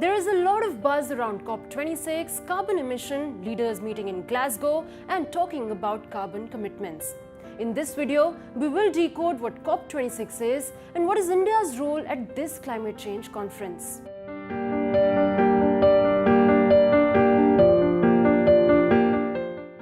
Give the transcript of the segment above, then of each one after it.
There is a lot of buzz around COP26, carbon emission, leaders meeting in Glasgow and talking about carbon commitments. In this video, we will decode what COP26 is and what is India's role at this climate change conference.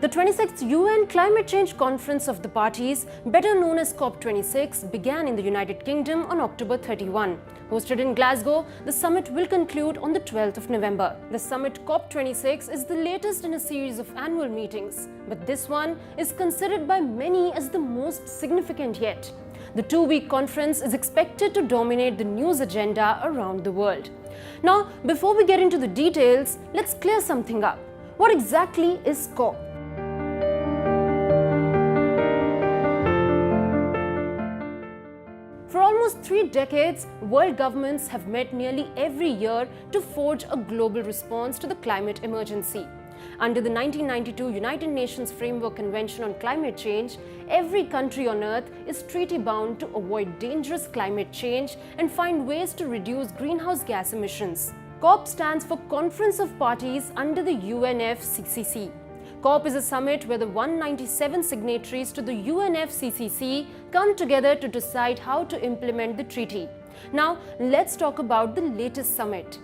The 26th UN Climate Change Conference of the Parties, better known as COP26, began in the United Kingdom on October 31. Hosted in Glasgow, the summit will conclude on the 12th of November. The summit COP26 is the latest in a series of annual meetings, but this one is considered by many as the most significant yet. The two-week conference is expected to dominate the news agenda around the world. Now, before we get into the details, let's clear something up. What exactly is COP? For almost 3 decades, world governments have met nearly every year to forge a global response to the climate emergency. Under the 1992 United Nations Framework Convention on Climate Change, every country on Earth is treaty-bound to avoid dangerous climate change and find ways to reduce greenhouse gas emissions. COP stands for Conference of Parties under the UNFCCC. COP is a summit where the 197 signatories to the UNFCCC come together to decide how to implement the treaty. Now, let's talk about the latest summit.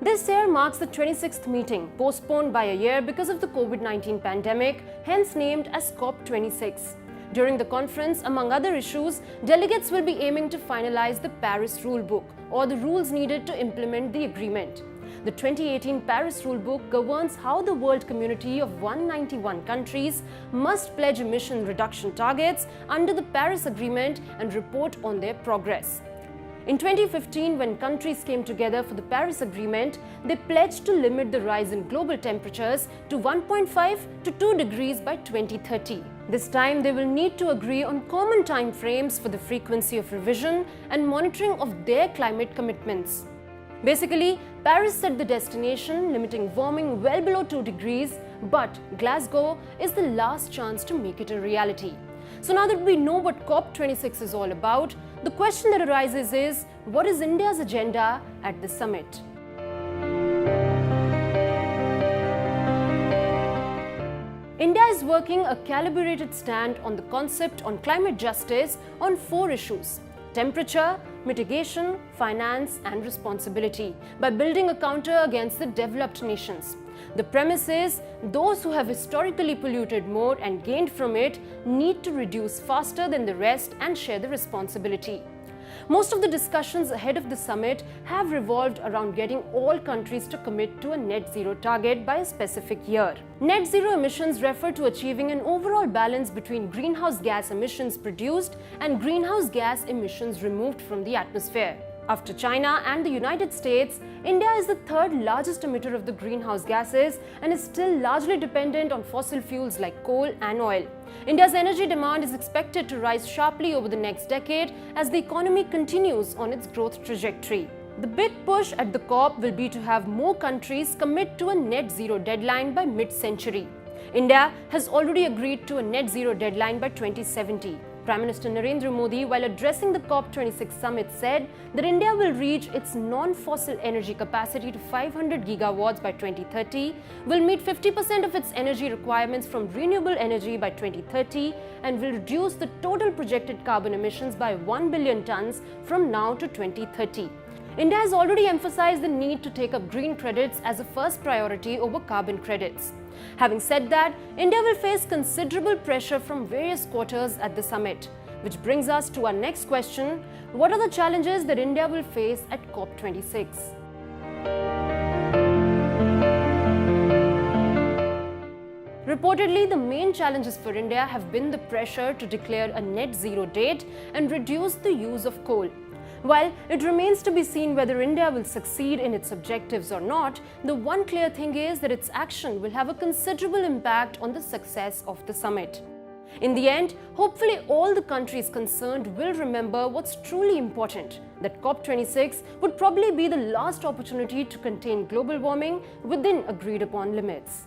This year marks the 26th meeting, postponed by a year because of the COVID-19 pandemic, hence named as COP26. During the conference, among other issues, delegates will be aiming to finalize the Paris Rulebook, or the rules needed to implement the agreement. The 2018 Paris Rulebook governs how the world community of 191 countries must pledge emission reduction targets under the Paris Agreement and report on their progress. In 2015, when countries came together for the Paris Agreement, they pledged to limit the rise in global temperatures to 1.5 to 2 degrees by 2030. This time, they will need to agree on common time frames for the frequency of revision and monitoring of their climate commitments. Basically, Paris set the destination, limiting warming well below 2 degrees, but Glasgow is the last chance to make it a reality. So now that we know what COP26 is all about, the question that arises is, what is India's agenda at the summit? India is working a calibrated stand on the concept on climate justice on 4 issues: temperature, mitigation, finance, and responsibility, by building a counter against the developed nations. The premise is, those who have historically polluted more and gained from it need to reduce faster than the rest and share the responsibility. Most of the discussions ahead of the summit have revolved around getting all countries to commit to a net zero target by a specific year. Net zero emissions refer to achieving an overall balance between greenhouse gas emissions produced and greenhouse gas emissions removed from the atmosphere. After China and the United States, India is the 3rd largest emitter of the greenhouse gases and is still largely dependent on fossil fuels like coal and oil. India's energy demand is expected to rise sharply over the next decade as the economy continues on its growth trajectory. The big push at the COP will be to have more countries commit to a net zero deadline by mid-century. India has already agreed to a net zero deadline by 2070. Prime Minister Narendra Modi, while addressing the COP26 summit, said that India will reach its non-fossil energy capacity to 500 gigawatts by 2030, will meet 50% of its energy requirements from renewable energy by 2030, and will reduce the total projected carbon emissions by 1 billion tons from now to 2030. India has already emphasized the need to take up green credits as a first priority over carbon credits. Having said that, India will face considerable pressure from various quarters at the summit, which brings us to our next question: what are the challenges that India will face at COP26? Reportedly, the main challenges for India have been the pressure to declare a net zero date and reduce the use of coal. While it remains to be seen whether India will succeed in its objectives or not, the one clear thing is that its action will have a considerable impact on the success of the summit. In the end, hopefully all the countries concerned will remember what's truly important, that COP26 would probably be the last opportunity to contain global warming within agreed upon limits.